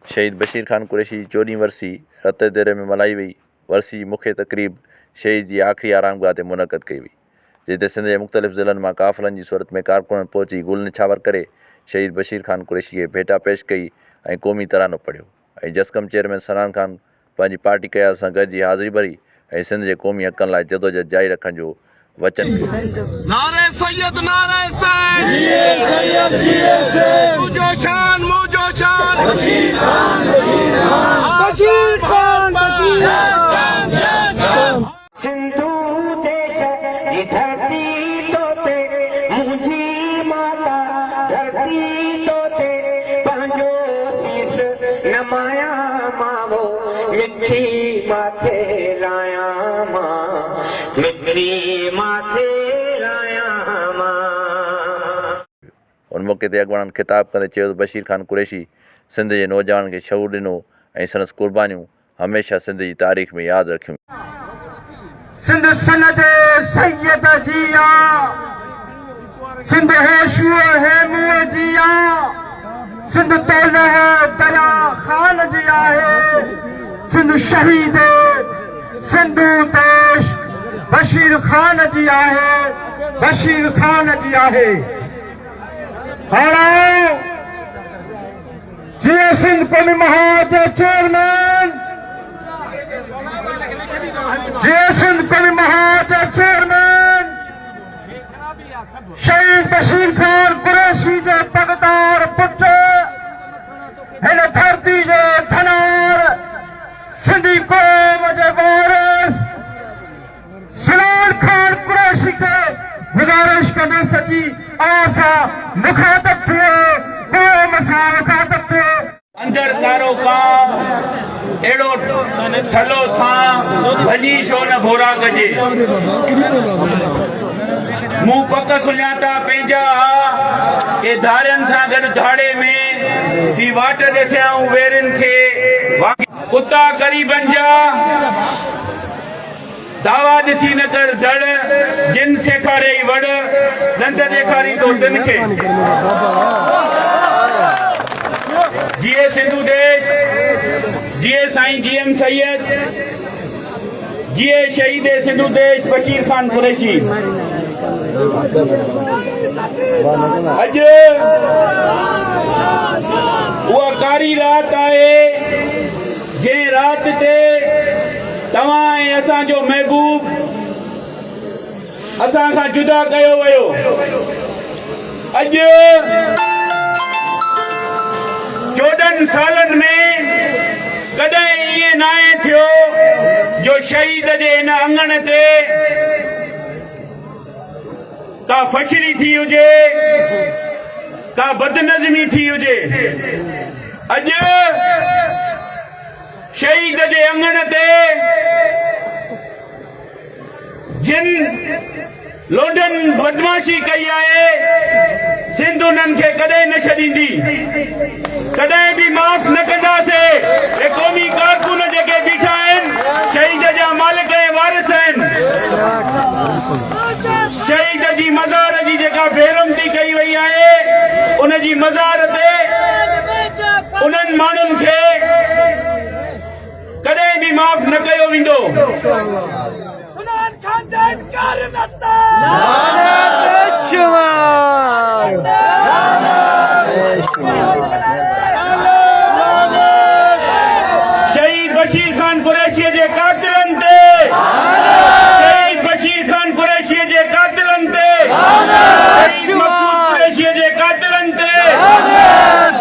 शहीद बशीर खान कुरैशी 14वीं वरसी रत देरे में मल्हाई वई। वरसी जी मुख्य तकरीब शहीद जी आख़िरी आरामगाह ते मुनक़द कई वई, जिते सिंध जे मुख़्तलिफ़ ज़िलनि मां काफ़िलनि जी सूरत में कारकुननि पहुची गुल निछावर करे शहीद बशीर खान कुरैशी खे भेटा पेश कई ऐं क़ौमी तरानो पढ़ियो। ऐं जसकम चेयरमैन सनान खान पंहिंजी पार्टी क़यादत सां गॾिजी हाज़िरी भरी ऐं सिंध जे क़ौमी हक़नि लाइ जदोजहद जारी रखण जो वचन कयो। नारे सैयद नारे सैयद मुझो शान बशीर खान सिंधु देश की धरती तोते मुझी माता धरती तोते पंहिंजो शीश नमाया मावो मिठी माथे लाया मां मिठी माथे लाया मां। उन मौक़े ते अॻवाननि ख़िताब कंदे चयो त बशीर खान कुरैशी सिंध जे नौजवाननि खे शऊर ॾिनो ऐं संदसि क़ुर्बानियूं हमेशह सिंध जी तारीख़ में यादि रखियूं। सिंध सन जे सैयद जिया सिंध होशूअ है मुंह जिया सिंध तोले है दया खान जी आहे सिंध शहीद सिंधु देश बशीर खान जी आहे बशीर खान जी आहे। हाणे जीअं सिंध क़ौमी महाज जे चेयरमैन सिंध क़ौमी महाज जे चेयरमैन शहीद बशीर खान कुरैशी जे पगदार पुट हिन धरती जे धनार सिंधी क़ौम जे वारिस सनान खान कुरैशी खे गुज़ारिश कंदुसि अची असां मुखातब थियो क़ौम सां मुखातब थियो। अंदर कारो का एड़ो थलो था भली शो न भोरा गजे मुंह पक सुञाता पंहिंजा के धारन सां गॾु धाड़े में थी वाट ॾिसियाऊं वेरनि खे कुता ग़रीबनि जा दावा ॾिसी न कर धड़ जिन सेखारे वड़ ॾंद ॾेखारी तो तिन खे जिए सिंधु देश जिए साईं GM सैयद जिए शहीद सिंधु देश बशीर खान कुरैशी। अज उहा कारी रात आहे जे रात ते तव्हां ऐं असांजो महबूब असां खां जुदा कयो वियो। अज 14 सालनि में कॾहिं ईअं न आहे थियो जो शहीद जे हिन अंगण ते का फशरी थी हुजे का बदनज़मी थी हुजे। अॼु शहीद जे अंगण ते जिन लोडन बदमाशी कई आहे सिंध उन्हनि खे कॾहिं न छॾींदी, कॾहिं बि माफ़ न कंदासीं। हे क़ौमी कारकुन जेके बीठा आहिनि शहीद जा मालिक ऐं वारिस आहिनि। शहीद जी मज़ार जी जेका बेरमती कई वई आहे उन जी मज़ार ते उन्हनि माण्हुनि खे कॾहिं बि माफ़ न कयो वेंदो। शहीद बशीर खान कुरैशी जे कातिलनि ते शहीद बशीर खान कुरैशी जे कातिलनि ते शहीद मक़सूद कुरैशी जे कातिलनि ते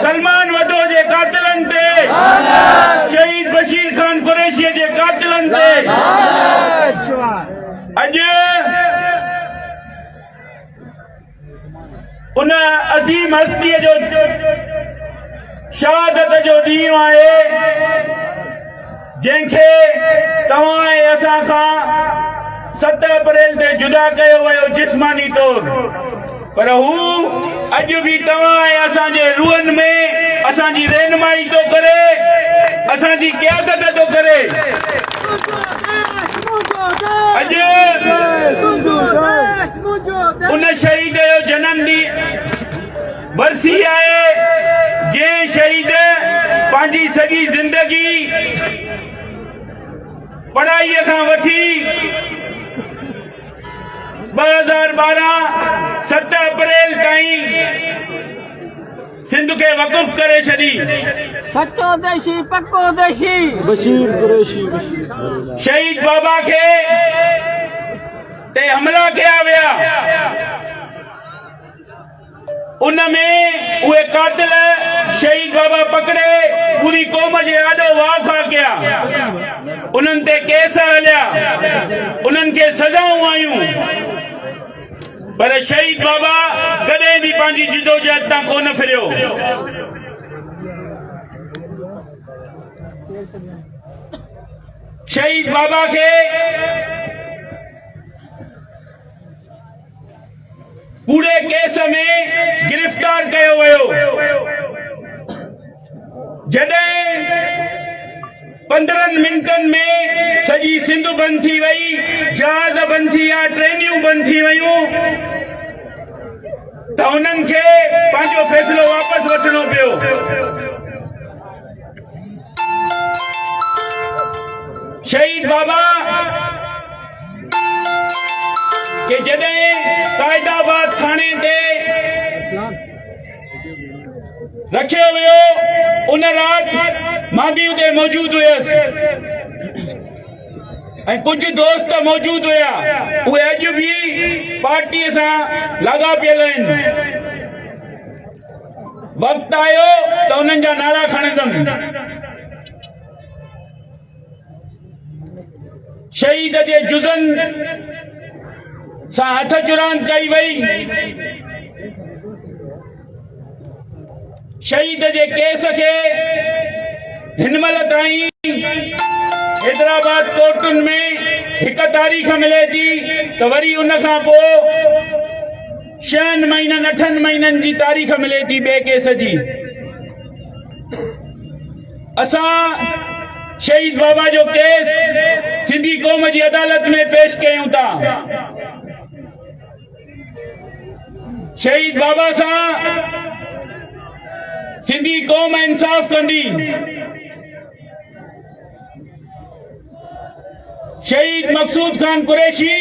सलमान वदो जे कातिलनि ते शहीद बशीर खान कुरैशी जे कातिलनि ते अॼु उन अज़ीम हस्तीअ जो शहादत जो ॾींहुं आहे जंहिंखे तव्हां ऐं असां खां 7 अप्रैल ते जुदा कयो वियो जिस्मानी तौर, पर हू अॼु बि तव्हां ऐं असांजे रूहनि में असांजी रहनुमाई थो करे, असांजी क़यादत थो करे। अॼु उन शहीद जो जनम ॾींहुं बरसी आहे जंहिं शहीद पंहिंजी सॼी ज़िंदगी पढ़ाईअ खां वठी 2012 7 अप्रैल ताईं सिंध खे वक़ुफ़ करे छॾी। सच्चो देशी पक्को देशी शहीद बाबा खे ते हमला कया विया, उनमें उहे कातिल शहीद बाबा पकड़े पूरी क़ौम जे आॾो वाखा कया, उन्हनि ते केस हलिया, उन्हनि खे सज़ाऊं आयूं, पर शहीद बाबा कॾहिं बि पंहिंजी जिदोजहद तां कोन फिरियो। शहीद बाबा खे पूरे केस में गिरफ्तार कयो वियो। जॾहिं 15 मिंटनि में सॼी सिंध बंदि थी वई, जहाज़ बंदि थी विया, ट्रेनियूं बंदि थी वयूं, त उन्हनि खे पंहिंजो फ़ैसिलो वापसि वठणो पियो। शहीद बाबा के जॾहिं कायदाबाद थाणे ते रखियो वियो, उन राति मां बि उते मौजूदु हुयसि ऐं कुझु दोस्त मौजूदु हुया, उहे अॼु बि पार्टीअ सां लाॻापियल आहिनि। वक़्तु आयो त उन्हनि जा नाला खणंदुमि। शहीद जे जुज़न सां हथ चुरांद कई वई, शहीद जे केस खे हिन महिल ताईं हैदराबाद कोर्टुनि में हिकु तारीख़ मिले थी, त वरी उन खां पोइ 6 महीननि 8 महीननि जी तारीख़ मिले थी ॿिए केस जी। असां शहीद बाबा जो केस सिंधी क़ौम जी अदालत में पेश कयूं था। शहीद बाबा सां सिंधी क़ौम इंसाफ़ कंदी। शहीद मक़सूद खान कुरैशी,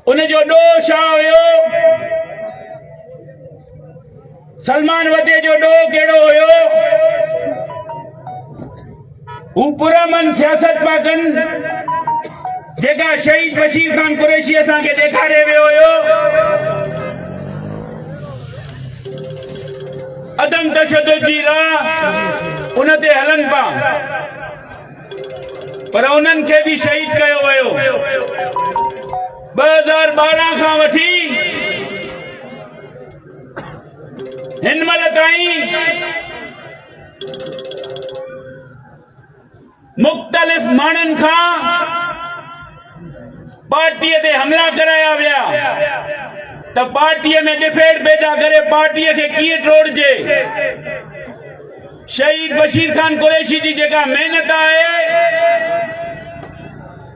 उन जो ॾोह छा हुयो, सलमान वदे जो ॾोह कहिड़ो हुयो, हू पुरअमन सियासत पिया कनि, जेका शहीद बशीर खान कुरैशी असांखे ॾेखारे वियो हुयो। अदम तशद्दुद जी राह उन ते हलनि पिया, पर उन्हनि खे बि शहीद कयो वियो। 2012 खां वठी हिन महिल ताईं मुख़्तलिफ़ माण्हुनि खां पार्टीअ ते हमला कराया विया, त पार्टीअ में डिफेट पैदा करे पार्टीअ खे कीअं टोड़जे। शहीद बशीर खान कुरैशी जी जेका महिनत आहे,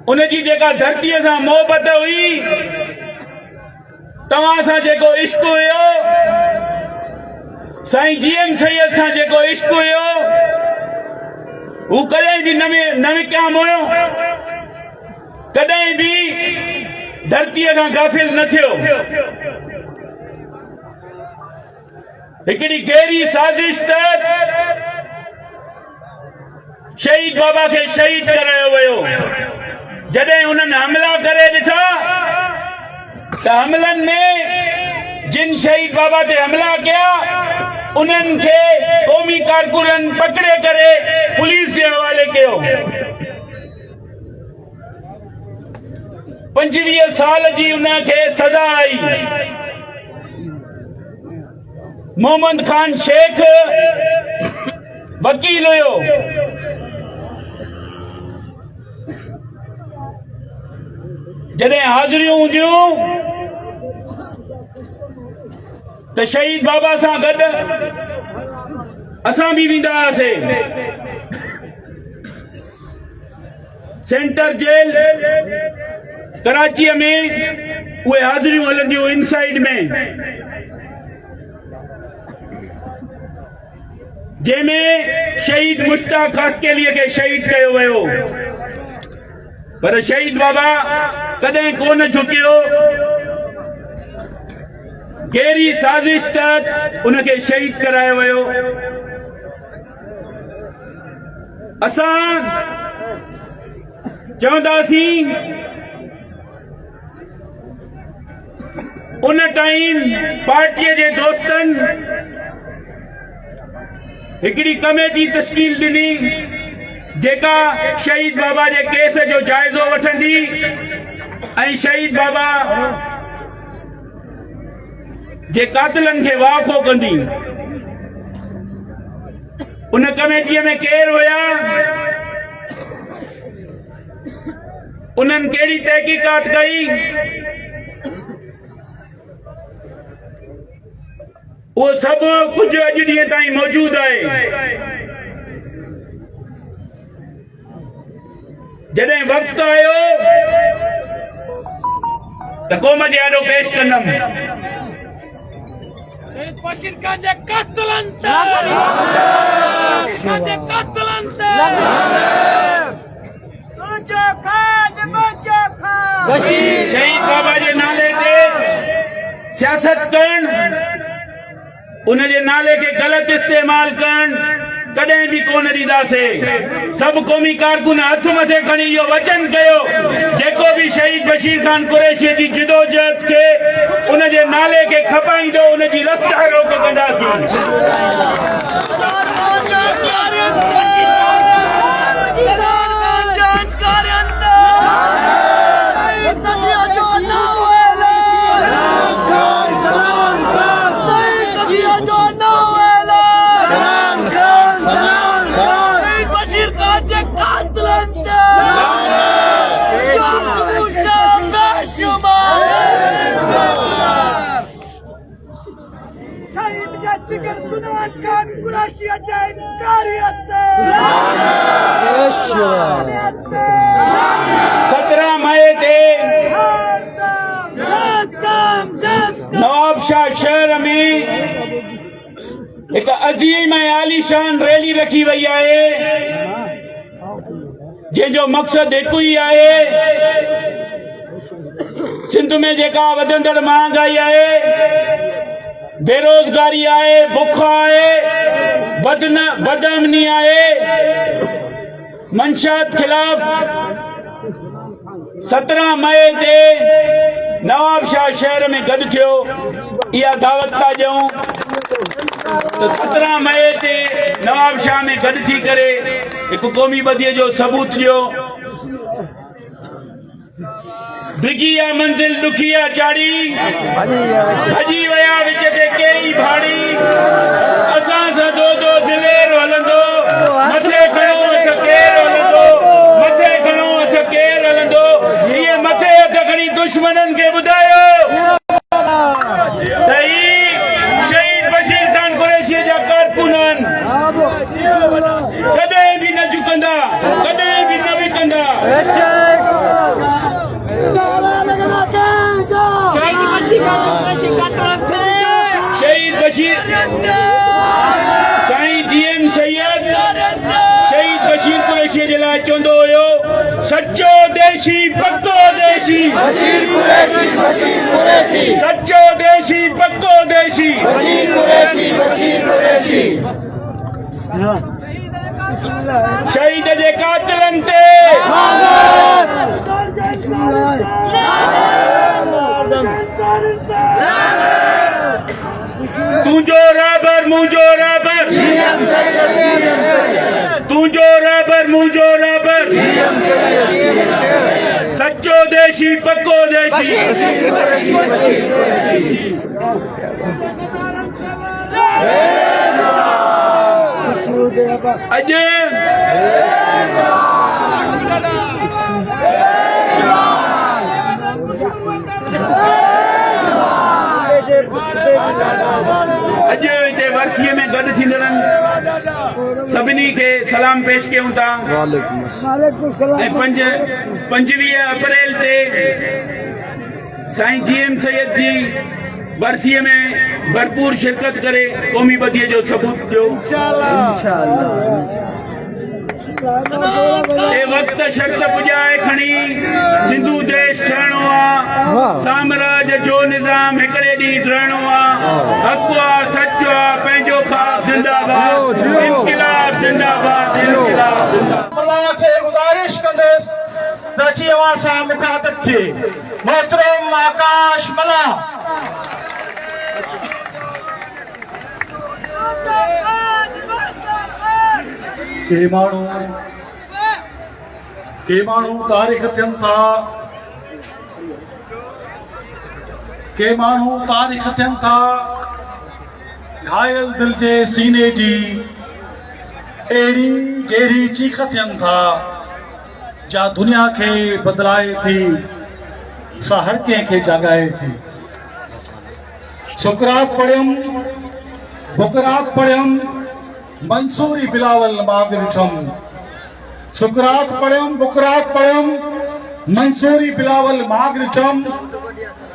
उनजी जेका धरतीअ सां मोहबत हुई, तव्हां सां जेको इश्क हुयो, साईं जीएम सैयद सां जेको इश्क हुयो, हू कॾहिं बि न विकाम हुयो, कॾहिं बि धरतीअ खां गाफ़िल न थियो। हिकिड़ी गहरी साज़िश तहत शहीद बाबा खे शहीद करायो वियो। जॾहिं उन्हनि हमला करे ॾिठा त हमलनि में जिन शहीद बाबा ते हमला कया, उन्हनि खे क़ौमी कारकुननि पकड़े करे पुलिस जे हवाले कयो। 25 साल जी उनखे सज़ा आई। मोहम्मद खान शेख वकील हुयो। जॾहिं हाज़िरियूं हूंदियूं त शहीद बाबा सां गॾु असां बि वेंदा हुआसीं। सेंटर जेल कराचीअ में उहे हाज़िरियूं हलंदियूं इनसाइड में। जंहिंमें शहीद मुश्ताक खासकेलीअ खे शहीद कयो वियो, पर शहीद बाबा कॾहिं कोन झुकियो। गहरी साज़िश तहत उनखे शहीद करायो वियो। असां चवंदासीं उन टाइम पार्टीअ जे दोस्तनि हिकिड़ी कमेटी तश्कील ॾिनी जेका शहीद बाबा जे केस जो जाइज़ो वठंदी ऐं शहीद बाबा जे कातिलनि खे वाखो कंदी। उन कमेटीअ में केर हुया, उन्हनि कहिड़ी तहक़ीक़ात कई, उहो सभु कुझु अॼु ॾींहं ताईं मौजूद आहे। जॾहिं वक़्तु आयो त क़ौम जे आॾो पेश कंदमि। बशीर खान जे कातिलनि ते शहीद बाबा जे नाले ते सियासत करण, उन जे नाले खे ग़लति इस्तेमाल करण कॾहिं बि कोन ॾींदासीं। सभु क़ौमी कारकुन हथ मथे खणी इहो वचन कयो, जेको बि शहीद बशीर खान कुरैशी जी जिदोजहद खे उन जे नाले खे खपाईंदो, उन जी रस्ता रोक कंदासीं। जिगर सुनान खान कुरैशी जे इनकारियत 17 मई ते नवाबशाह शहर में एक अजीम ऐं आलीशान रैली रखी वई आहे, जंहिंजो मक़सदु हिकु ई आहे, सिंध में जेका वधंदड़ महांगाई आहे, बेरोजगारी आहे, बुख आहे, बदअमनी आहे, मंशात खिलाफ 17 मई ते नवाबशाह शहर में गॾु थियो। इहा दावत था ॾियूं त 17 मई ते नवाबशाह में गॾु थी करे हिकु क़ौमी बदीअ जो सबूत ॾियो। डिगी आ मंजिल दुखिया चाड़ी, भॼी विया विच ते कई भाड़ी, असां सां दो दिलेर हलंदो, मथे खणो हथ केर हलंदो, मथे खणो हथ केर हलंदो। इहे मथे हथ खणी दुश्मननि खे ॿुधायो त ही शहीद बशीर खान कुरैशी जा कारकुन आहिनि, कॾहिं बि न झुकंदा, कॾहिं बि न विकंदा। शहीद बशीर साईं GM सैयद शहीद बशीर कुरैशी जे लाइ चवंदो हुयो, सचो देशी पक्को देशी, सचो देशी पक्को देशी। शहीद जे कातिलनि ते तुझो राबर मुझो राबर, तुझो राबर मुझो राबर, सच्चो देशी पक्को देशी। अॼु हिते वर्सीअ में गॾु थींदड़नि सभिनी खे सलाम पेश कयूं था ऐं 25 अप्रैल ते साईं GM सैयद जी वर्सीअ में भरपूर शिरकत करे क़ौमी बदीअ जो सबूत ॾियो। ए वक्त शर्त पुॼाए खणी सिंधु देश ठहिणो आहे, साम्राज्य जो निज़ाम हिकिड़े ॾींहुं रहणो आहे। हक़ आहे, सच आहे, पंहिंजो ख़्वाब ज़िंदाबाद, इनक़िलाब ज़िंदाबाद, इनक़िलाब ज़िंदाबाद। अल्लाह खे गुज़ारिश कंदुसि त अची अवां सां मुखातिब थिए। मोहतरम आकाश मला के माण्हू तारीख़ थियनि था, के माण्हू तारीख़ थियनि था, घायल दिल जे सीने जी अहिड़ी गहरी चीख थियनि था जा दुनिया खे बदिलाए थी, सा हर कंहिंखे जाॻाए थी। सुकरात पढ़ियुमि, बुकरात पढ़ियुमि, मंसूरी बिलावल माग ॾिठुमि। सुकरात पढ़ियुमि, बुकरात पढ़ियुमि, मंसूरी बिलावल माग ॾिठुमि।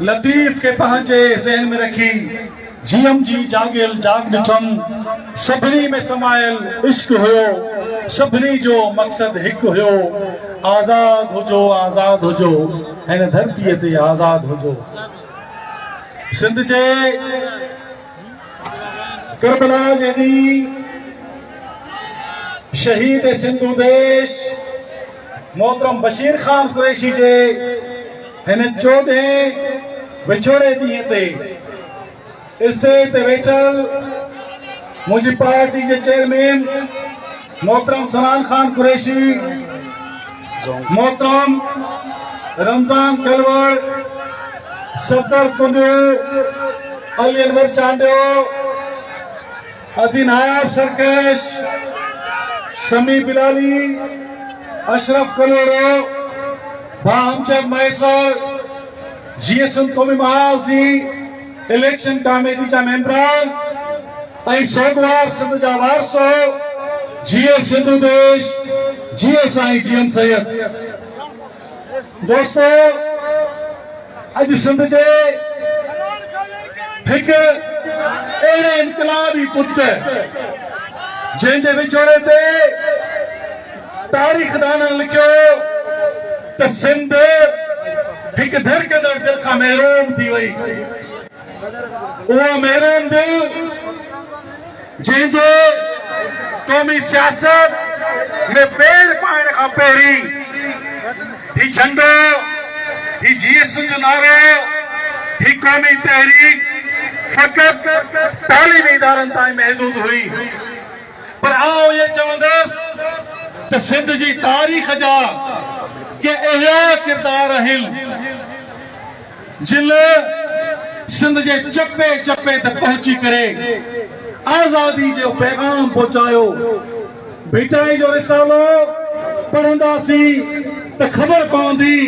लतीफ़ खे पंहिंजे ज़हन में रखी जीएम जी जागियल जाग ॾिठुमि। सभिनी में समायल इश्क हुयो, सभिनी जो मक़सद हिकु हुयो, आज़ाद हुजो, आज़ाद हुजो, हिन धरतीअ ते आज़ाद हुजो। सिंध जे करबला जे ॾींहुं शहीद सिंधु देश मोहतरम बशीर खान कुरैशी जे हिन 14 विछोड़े ॾींहं ते स्टेज ते वेठल मुंहिंजी पार्टी जे चेयरमैन मोहतरम सनान खान कुरैशी, मोहतरम रमज़ान कलवड़, सफदर तुंडियो, अली अनवर चांडियो, अदीनायाब सरकश, समी बिलाली, अशरफ कलोड़ो, भामचंद मैसर, जीएसएम कौमी महाजी, इलेक्शन कमेटी जा मेंबरान ऐं सोगवार सिंध जा वारसो, जीए सिंधु देश, जीए साईं जीएम सैयद। दोस्तों, अॼु सिंध जे हिकु अहिड़े इनकलाबी पुट जंहिंजे विछोड़े ते तारीख़दाननि लिखियो त सिंध हिकु धड़कंदड़ दिल खां महरूम थी वई। उहो महरूम दिल जंहिंजे क़ौमी सियासत में पेर पाइण खां पहिरीं ही झंडो, ही जीएसएम जो नारो, ही क़ौमी तहरीक फ़क़त तालीमी इदारनि ताईं महदूद हुई। पर आउं इहो चवंदुसि त सिंध जी तारीख़ जा के अहिड़ा किरदार आहिनि जिन सिंध जे चपे चपे ते पहुची करे आज़ादी जो पैगाम पहुचायो। भिटाई जो रिसालो पढ़ंदासीं त ख़बर पवंदी,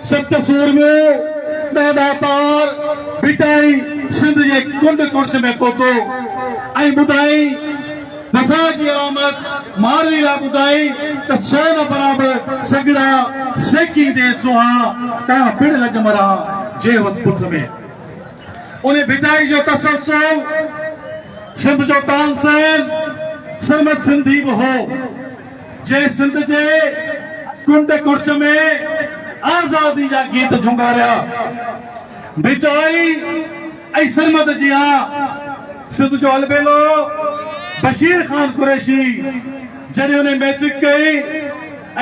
7 सूर में ॾाढा पार भिटाई सिंध जे कुंड कुर्स में पहुतो ऐं ॿुधाई वफ़ा जी अलामत मारवी ला ॿुधाई त सोन बराबर सगड़ा सेकी दे सुहा ता पिण लजमरा जे हुस पुठ में। उन भिटाई जो तसलसल सिंध जो तानसेन सरमत सिंधी बि हो, जंहिं सिंध जे कुंड कुर्स में आज़ादी जा गीत झुंगारिया। भिटाई ऐं सरमत जी सिंध जो अलबेलो बशीर खान कुरैशी जॾहिं उन मैट्रिक कई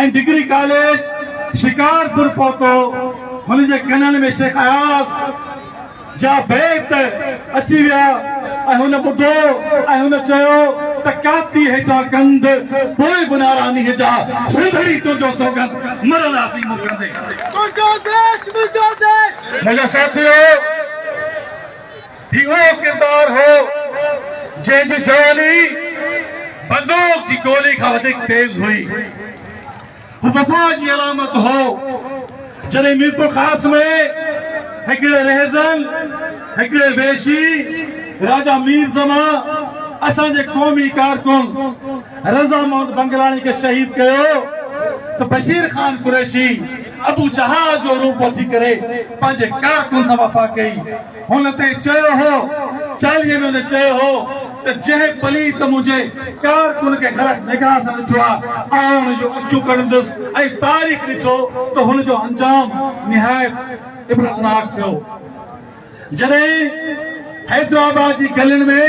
ऐं डिग्री कॉलेज शिकारपुर पहुतो, हुनजे कननि में शेख अयास जा बैत अची विया ऐं हुन ॿुधो ऐं हुन चयो त काती हेठा कंद पोइ बुनारानी जा सिंधड़ी तुंहिंजो सौगंद मरंदासीं मुकरंदे। मुंहिंजा साथियो, ही उहो किरदार हो जंहिंजी जवानी बंदूक जी गोली खां वधीक तेज हुई। हू वफ़ा जी अलामत हो। जॾहिं मीरपुर ख़ास में हिकिड़े रहज़न, हिकिड़े वेशी राजा मीर ज़मा असांजे क़ौमी कारकुन रज़ा मोहम्मद बंगलानी खे शहीद कयो त बशीर खान कुरैशी अबू जहाज जो रूप वठी करे पंहिंजे कारकुन सां वफ़ा कई। हुन ते चयो हो 1940 में उन्हें चयो हो त जंहिं पलीत मुंहिंजे कारकुन खे ग़लति निगाह सां ॾिठो आहे आउं हुनजो अखियूं कढंदुसि ऐं तारीख़ ॾिठो त हुनजो अंजाम निहायत इबरतनाक थियो। जॾहिं हैदराबाद जी गलियुनि में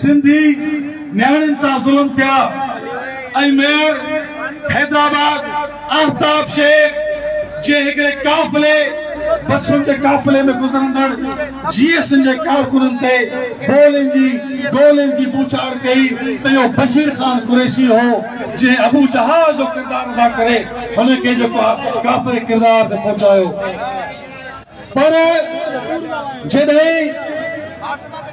सिंधी न्याणियुनि सां ज़ुल्म थिया ऐं मेयर हैदराबाद आफ्ताब शेख जे हिकिड़े काफ़िले बसुनि जे काफ़िले में गुज़रंदड़ जीएस जे कारकुननि ते गोलियुनि जी बूछाड़ कई त इहो बशीर ख़ान कुरैशी हो जंहिं अबू जहाज़ जो किरदारु अदा करे हुनखे जेको काफ़िर किरदार ते पहुचायो। पर जॾहिं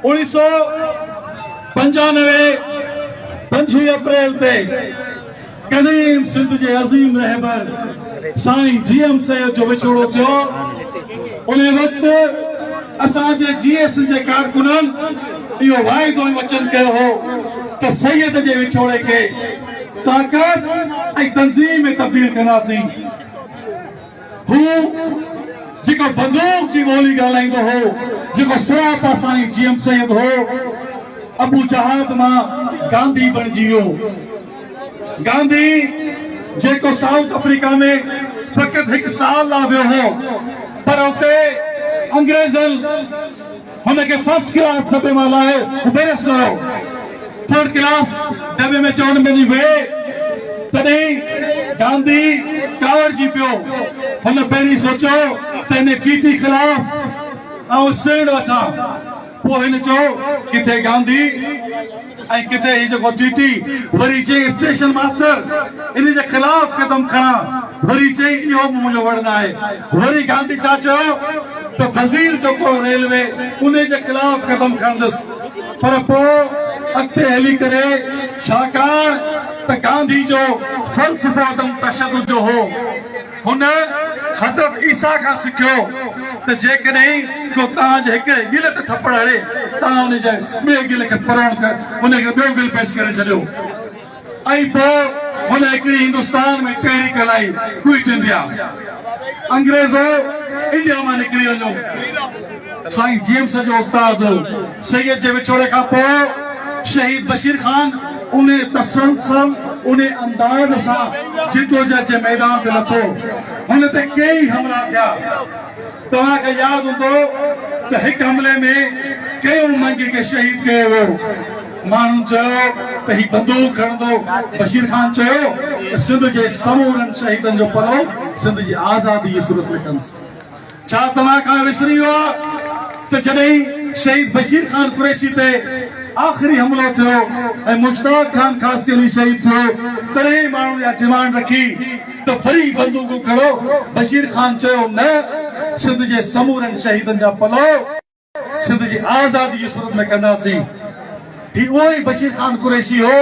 1995 25 अप्रैल ते कदीम सिंध जे अज़ीम रहबर साईं जीएम सैयद जो विछोड़ो थियो उन वक़्तु असांजे जीएस जे कारकुननि इहो वाइदो ऐं वचन कयो हो त सैयद जे विछोड़े खे ताक़त ऐं तंज़ीम में तब्दील कंदासीं। हू जेको बंदूक जी ॿोली ॻाल्हाईंदो हो जेको सरापा साईं जीएम सैयद हो अबू जहाद मां गांधी बणिजी वियो। गांधी जेको साउथ अफ्रीका में फ़क़ति 1 साल लाइ वियो हो पर उते अंग्रेज़नि हुनखे फर्स्ट क्लास दॿे मां लाहे बैरिस्टर हो। थर्ड क्लास दॿे में चवण में वे तॾहिं गांधी कावड़जी पियो। हुन पहिरीं सोचियो त हिन टीटी ख़िलाफ़ ऐं स्टैंड वठां। पोइ हिन चयो किथे गांधी ऐं किथे ही जेको टीटी वरी चई स्टेशन मास्टर इन जे ख़िलाफ़ कदम खणा वरी चई इहो मुंहिंजो वणंदो आहे। वरी गांधी छा चयो त वज़ीर जेको रेलवे उन जे ख़िलाफ़ कदम खणंदुसि। पर पोइ अॻिते हली करे छाकाणि त गांधी जो फ़लसफ़ो अदम तशद्दुद जो हो हुन हज़रत ईसा खां सिखियो त जेकॾहिं को तव्हांजे हिकु गिल ते थप्पड़ हणे तव्हां हुनजे ॿिए गिल खे परण कर हुनखे ॿियो गिल पेश करे छॾियो। ऐं पोइ हुन हिकिड़ी हिंदुस्तान में तहरीक हलाई क्विट इंडिया। अंग्रेज़ो इंडिया मां निकिरी वञो। साईं जेम्स जो उस्ताद सैयद जे विछोड़े खां पोइ शहीद बशीर खान उन तसलसल उन अंदाज़ सां जिदोजहद जे मैदान ते लथो। हुन ते कई हमला थिया। तव्हांखे यादि हूंदो त हिकु हमले में कई मंगी खे शहीद कयो वियो। माण्हुनि चयो त ही बंदूक खणंदो। बशीर खान चयो त सिंध जे समूरनि शहीदनि जो पलो सिंध जी आज़ादी जी सूरत में कंदुसि। छा तव्हां खां विसरी वियो त जॾहिं शहीद बशीर खान कुरैशी ते आख़िरी हमलो थियो ऐं मुश्ताक खान ख़ासि करे शहीद थियो तॾहिं माण्हुनि इहा डिमांड रखी त वरी बंदूकूं खणो। बशीर खान चयो न सिंध जे समूरनि शहीदनि जा पलो सिंध जी आज़ादी जी सूरत में कंदासीं। ही उहो ई बशीर खान कुरैशी हो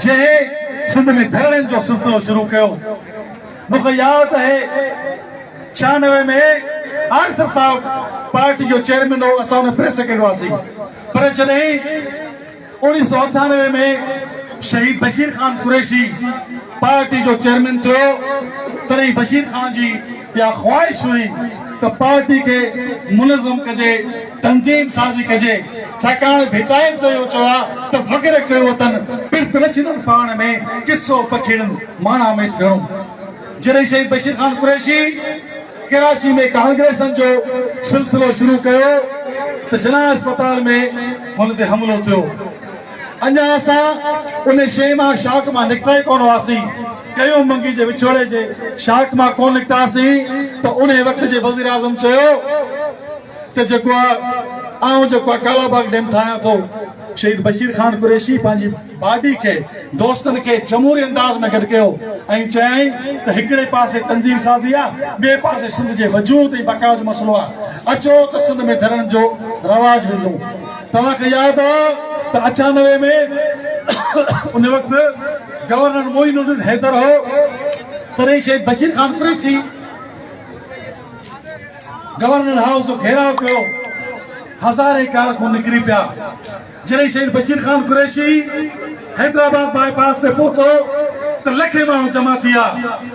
जंहिं सिंध में धरणियुनि जो सिलसिलो शुरू कयो। मूंखे यादि आहे 96 में आरिफ साहब पार्टी जो चेयरमैन हो। असां हुन प्रेस सेक्रेटरी हुआसीं। पर जॾहिं 1998 में शहीद बशीर खान कुरैशी पार्टी जो चेयरमैन थियो तॾहिं बशीर खान जी इहा ख़्वाहिश हुई त पार्टी खे मुनज़म कजे तंज़ीम साज़ी कजे। छाकाणि भिटाइनि तो इहो चयो आहे त वग़ैरह कयो अथनि पिर्त न छिननि पाण में किसो पखीड़नि माणा में घणो। जॾहिं शहीद बशीर खान कुरैशी कराची में कांग्रेसनि जो सिलसिलो शुरू कयो त जना अस्पताल में हुन ते हमलो थियो। अञा असां उन शइ मां शाख मां निकिता ई कोन हुआसीं। कयो मंगी जे विछोड़े जे शाख मां कोन निकितासीं त उन वक़्त जे वज़ीर आज़म चयो त जेको आहे आउं जेको आहे कालाबाग डैम ठाहियां थो। शहीद बशीर खान कुरैशी पंहिंजी बाडी खे दोस्तनि खे जमहूरी अंदाज़ में गॾु कयो ऐं चयाईं त हिकिड़े पासे तंज़ीम साज़ी आहे ॿिए पासे सिंध जे वजूद ऐं बका जो मसइलो आहे। अचो त सिंध में धरण जो रवाज वेंदो। तव्हांखे यादि आहे त 98 में उन वक़्तु गवर्नर मोइनुद्दीन हैदर हो। तॾहिं शहीद बशीर खान कुरैशी गवर्नर हाउस जो घेराव कयो। हज़ारे कारकुन निकिरी पिया। जॾहिं शहीद बशीर खान कुरैशी हैदराबाद बाईपास ते पहुतो त त लखे माण्हू जमा थी विया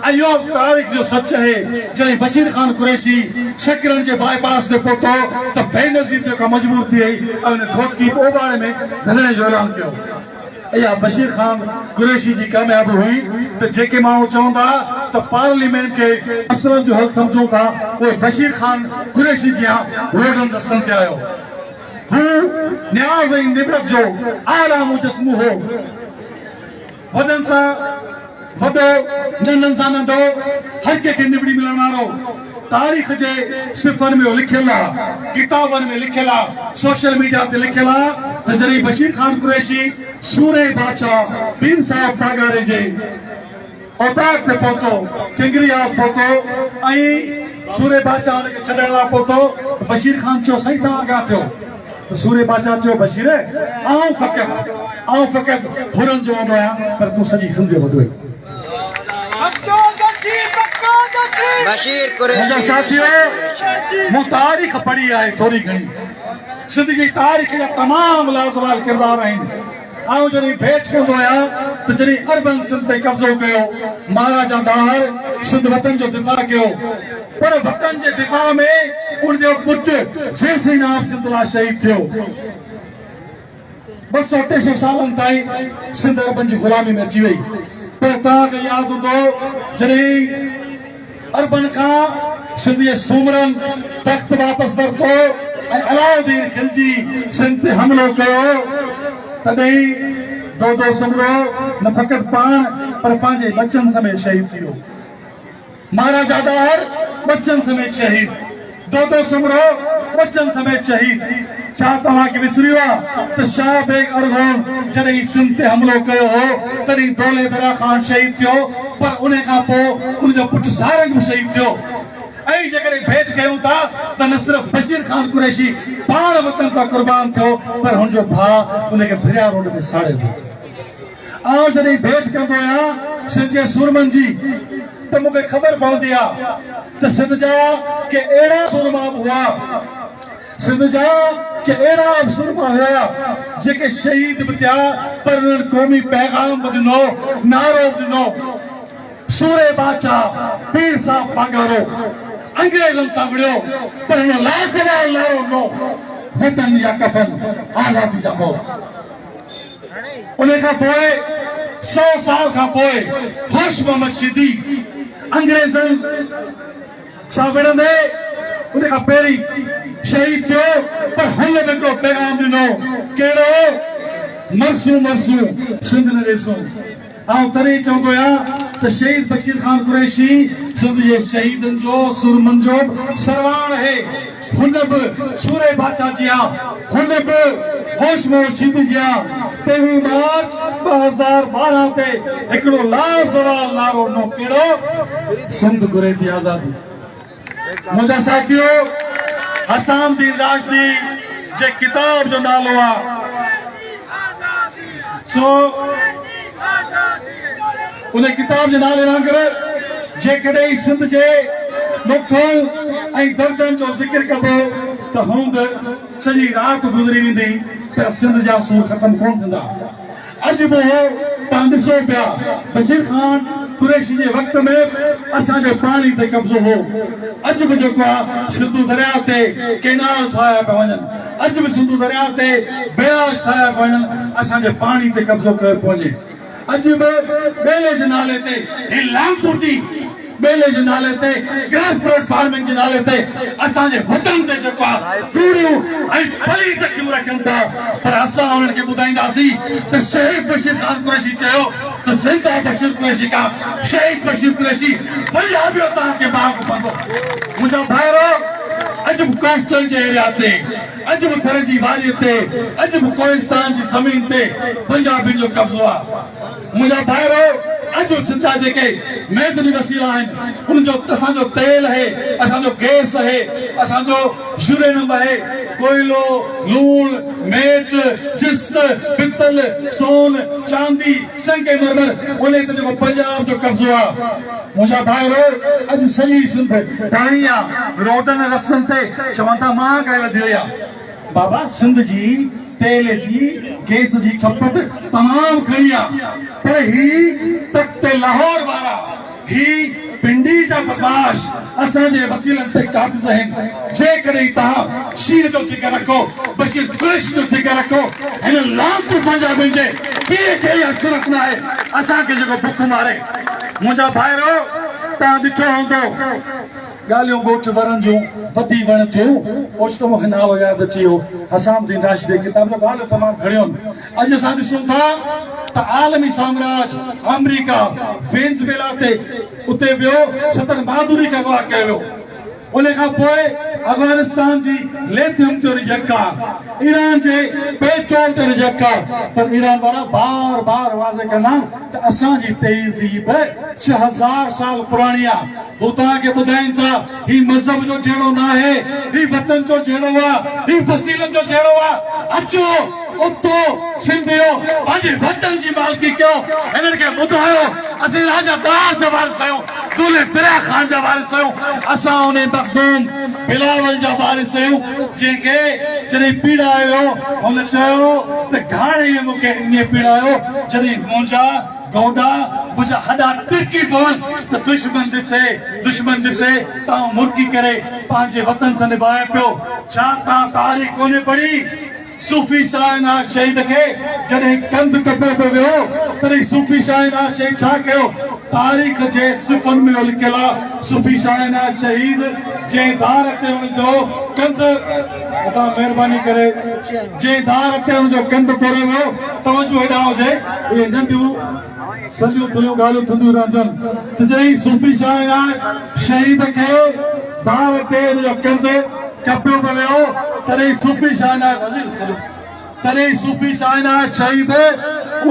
ऐं इहो तारीख़ जो सच आहे जॾहिं बशीर ख़ान कुरैशी शकरन जे बाईपास ते पहुतो त बेनज़ीर जेका मजबूर थी वई ऐं हुन घोटकी ओभाणे में ढलण जो ऐलान कयो इहा बशीर ख़ान कुरैशी जी कामयाबी हुई त जेके माण्हू चवंदा त पार्लियामेंट खे मसइलनि जो हल सम्झूं था उहे बशीर ख़ान कुरैशी जी रोडनि रस्तनि ते आयो हू न्याज़ ऐं निबरत जो आला मुजस्मो हो वॾनि सां वॾो नंढनि सां नंढो हर कंहिंखे निबड़ी मिलण वारो तारीख़ जे सिफ़रनि में लिखियल आहे किताबनि में लिखियल आहे सोशल मीडिया ते लिखियल आहे त जॾहिं बशीर ख़ान कुरैशी सूरे बादशाह पीर साहिब पागारे जे औताद ते पहुतो किंगरियास पहुतो ऐं सूरे बादशाह हुनखे छॾण लाइ पहुतो बशीर ख़ान चयो साईं तव्हां आगाह थियो त सूरे बादशाह चयो बशीर आऊं फ़क़ति हुरनि जो वॾो आहियां पर तूं सॼी सिंध जो वॾो आहीं बशीर मुंहिंजा साथियो मूं तारीख़ पढ़ी आहे थोरी घणी सिंध जी तारीख़ जा तमामु लाज़वाल किरदार आहिनि आऊं जॾहिं भेट कंदो आहियां त जॾहिं अरबन सिंध ते कब्ज़ो कयो महाराजा दार सिंध वतन जो दिफ़ा कयो पर वतन जे दिफ़ा में उनजो पुटु जैसी नाम सिंध लाइ शहीद थियो 200-300 सालनि ताईं सिंध अरबन जी ग़ुलामी में अची वई पर तव्हांखे यादि हूंदो जॾहिं अरबन खां सिंध जे सूमरनि तख़्त वापसि वरितो ऐं अलाउद्दीन खिलजी सिंध ते हमिलो कयो तॾहिं दो सुमरो न फ़क़ति पाण पर पंहिंजे बचनि समेत शहीद थी वियो महाराजा दार बचन समेत शहीद दो सुमरो बचन समेत शहीद छा तव्हांखे विसरियो आहे त शाह बेग अरगोन जॾहिं सिंध ते हमिलो कयो हो तॾहिं दौले बेरा ख़ान शहीद थियो पर उन खां पोइ उनजो पुटु सारंग बि शहीद थियो ऐं जेकॾहिं भेट कयूं था त न सिर्फ़ु बशीर ख़ान कुरैशी पाण वतन खां क़ुर्बान थियो पर हुनजो भाउ उनखे भिरिया रोड में साड़े वियो आउं जॾहिं भेट कंदो आहियां सिंध जे सूरमनि जी त मूंखे ख़बर पवंदी आहे त सिंध जा के अहिड़ा सूरमा हुआ सिंध जा के अहिड़ा सूरमा हुआ जेके शहीद बि थिया पर उन्हनि क़ौमी पैगाम बि ॾिनो नारो बि ॾिनो सूरे बादशाह पीर साहिब फागारो अंग्रेज़नि सां विढ़ियो पर हुन लासवाल नारो ॾिनो वतन जा कफ़न आज़ादी जा मोह उन खां पोइ 100 साल खां पोइ होश मोहम्मद शीदी अंग्रेज़नि सां विढ़ंदे उन खां पहिरीं शहीद थियो पर हुन बि हिकिड़ो पैगाम ॾिनो कहिड़ो मरसूं सिंध न ॾिसूं आउं तॾहिं चवंदो आहियां त शहीद बशीर ख़ान कुरैशी सिंध जे शहीदनि जो सूरमनि जो सरवाण आहे हुन बि सूरे बादशाह जी हुन बि होश मोहम्मद शीदी जी 23 मार्च 2012 ते हिकिड़ो लाज़वाल नारो ॾिनो कहिड़ो सिंध घुरे थी आज़ादी मुंहिंजा साथियो हसान दीन राजदी जे किताब जो नालो आहे सो उन किताब जे नाले वांगुरु जेकॾहिं सिंध जे नुक़्तों ऐं दर्दनि जो ज़िक्र कबो त हूंद सॼी राति गुज़री वेंदी पर सिंध जा सूर ख़तम कोन थींदा अॼु बि तव्हां ॾिसो पिया बशीर ख़ान कुरैशी जे वक़्त में असांजो पाणी ते कब्ज़ो हो अॼु बि जेको आहे सिंधु दरिया ते केनाल ठाहिया पिया वञनि अॼु बि सिंधु दरिया ते बयाज ठाहिया पिया वञनि असांजे पाणी ते कब्ज़ो कयो पियो वञे अॼु बि ॿेले जे नाले ते लामपुर जी ॿेले जे नाले ते ग्रासरूट फार्मिंग जे नाले ते असांजे वतन ते जेको आहे कूड़ियूं ऐं पली तकियूं रखनि था पर असां उन्हनि खे ॿुधाईंदासीं त शहीद बशीर ख़ान कुरैशी चयो त सिंध बशीर कुरैशी खां शहीद बशीर कुरैशी पंजाबियो तव्हांखे बाग पवंदो मुंहिंजा भाइरो अॼु बि कोस्टल जे एरिया ते अॼु बि थर जी वारीअ ते अॼु बि कोहिस्तान जी ज़मीन ते पंजाबियुनि जो कब्ज़ो आहे मुंहिंजा भाइरो अॼु सिंध जा जेके मैदनी वसीला आहिनि उनजो असांजो तेल आहे असांजो गैस आहे असांजो यूरेनियम आहे कोयलो लूण मेट जिस्त पितल सोन चांदी संगमरमर उन ते जेको पंजाब जो कब्ज़ो आहे मुंहिंजा भाइरो अॼु सॼी सिंध पाणी आहे रोडनि रस्तनि ते चवनि था मां कयल वधी आहे बाबा सिंध जी तेल जी गैस जी खपत तमामु घणी आहे पर ही तख्त लाहौर वारा ही पिंडी जा बदमाश असांजे वसीलनि ते काबिज़ आहिनि जेकॾहिं तव्हां शीर जो जिक्र रखो बशीर कुरैशी जो जिक्र रखो हिन लानत पंजाबी जे ॿिए खे हथ रखना आहे असांखे जेको बुख मारे मुंहिंजा भाइरो तव्हां ॾिठो हूंदो ॻाल्हियूं ॻोठ वरनि जूं वधी वण थियूं ओचितो मूंखे नालो यादि अची वियो हसामुद्दीन राशिद किताब जो ॻाल्हियूं तमामु घणियूं आहिनि अॼु असां ॾिसूं था त आलमी साम्राज अमेरिका वेनेज़ुएला ते उते वियो सदर बहादुरी खे अगवा कयो वियो उन खां पोइ अफगानिस्तान जी लिथियम ते रिजेक्ट आहे ईरान जे पेट्रोल ते रिजेक्ट आहे पर ईरान वारा बार बार वाज़े कंदा त असांजी तहज़ीब 6000 साल पुराणी आहे हू तव्हांखे ॿुधाइनि था ही मज़हब जो जहिड़ो न आहे ही वतन जो जहिड़ो आहे ही फसीलनि जो जहिड़ो आहे अचो उतो सिंधियो पंहिंजे वतन जी मालिकी कयो हिननि खे ॿुधायो असीं राजा दार जा वारिस आहियूं दूल्हे पिरा खान जा वारिस आहियूं असां उन मखदूम बिलावल जा वारिस आहियूं जंहिंखे जॾहिं पीड़ायो वियो हुन चयो त घाणे में मूंखे ईअं पीड़ायो जॾहिं मुंहिंजा गोडा मुंहिंजा हॾा तिरकी पवनि त दुश्मन ॾिसे तव्हां मुर्गी करे पंहिंजे वतन सां निभाए पियो छा तव्हां तारीख़ कोन्हे पढ़ी सूफ़ी शाहनाज़ शहीद खे जॾहिं कंध कपो पियो वियो तॾहिं सूफ़ी शाहनाज़ शहीद छा कयो तारीख़ जे सिफ़नि में लिखियल आहे सूफ़ी शाहनाज़ शहीद जंहिं धार ते हुनजो कंध तव्हां महिरबानी करे जंहिं धार ते हुनजो कंध तोड़े वियो तवजो हेॾां हुजे इहे नंढियूं सॼियूं थुलियूं ॻाल्हियूं थींदियूं रहंदियूं त जॾहिं सूफ़ी शाहनाज़ शहीद खे धार ते हुनजो कंध कपियो पियो वियो तॾहिं सूफ़ी शाहनाज़ शहीद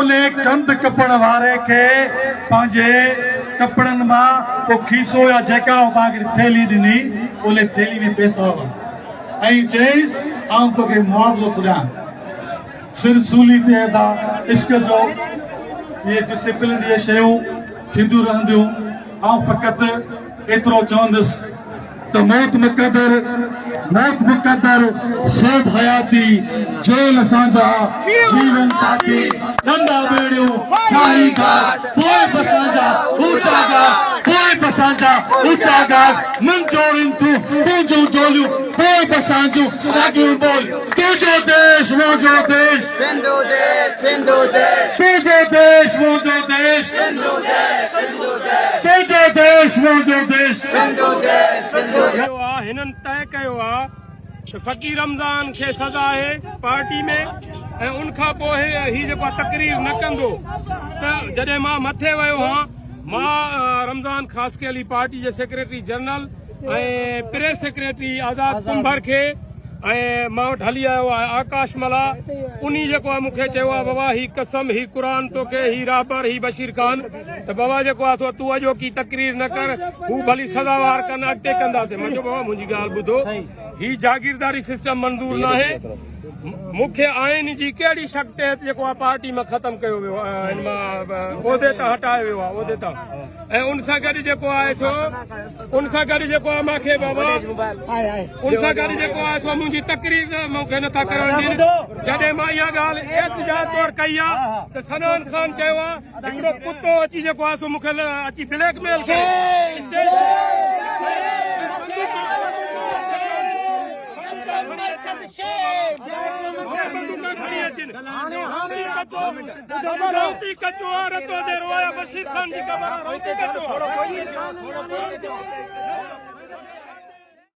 उन कंध कपण वारे खे पंहिंजे कपड़नि मां को खीसो या जेका तव्हांखे थैली ॾिनी उन थैली में पैसा हुआ ऐं चयईंसि आउं तोखे मुआवज़ो थो ॾियां सिर सूली ते अदा इश्क जो इहे डिसिप्लिन इहे शयूं थींदियूं रहंदियूं ऐं फ़क़ति एतिरो चवंदुसि त मौत मुक़दर शौक़ हयाती जेल असांजा जीवन साथी धंधा बेड़ियूं खाई घाट पोइ बसांजा ऊंचा घाट मन जोड़िन तूं जूं जोलियूं पोइ बसांजूं साॻियूं बोल तुंहिंजो देश मुंहिंजो देश सिंधु देश सिंधु देश तुंहिंजो देश मुंहिंजो देश सिंधु देश सिंधु देश तुंहिंजो देश मुंहिंजो देश सिंधु देश सिंधु हिननि तय कयो आहे त फ़कीर रमज़ान खे सज़ा आहे पार्टी में ऐं उनखां पोइ हीअ जेको तक़रीर न कंदो त जॾहिं मां मथे वियो हुअमि मां रमज़ान ख़ासि अली पार्टी जे सेक्रेटरी जनरल ऐं प्रेस सेक्रेटरी आज़ाद कुंभर खे ऐं मां वटि हली आयो आहे आकाश मला उन जेको आहे मूंखे चयो आहे बाबा ही कसम ही क़ुरान तोखे ही राबर ही बशीर ख़ान त बाबा जेको आहे तूं अॼोकी तक़रीर न कर हू भली सज़ावार कनि अॻिते कंदासीं मां चयो बाबा मुंहिंजी ॻाल्हि ॿुधो ही जागीरदारी सिस्टम मंज़ूर न आहे मूंखे आइन जी कहिड़ी शक तहत जेको आहे पार्टी मां ख़तमु कयो वियो आहे उहिदे तां हटायो वियो आहे उहिदे तां ऐं उन सां गॾु जेको आहे सो उन सां गॾु जेको आहे मूंखे बाबा उन सां गॾु जेको आहे सो मुंहिंजी तक़रीर मूंखे नथा करणु ॾियनि जॾहिं मां इहा ॻाल्हि एहतिजाज तौर कई आहे त सनान ख़ान चयो आहे हिकिड़ो कुतो अची जेको आहे सो मूंखे अची ब्लैकमेल करे रोटी कचो रतो दे रोया बशीर खान जी का रोटी कचो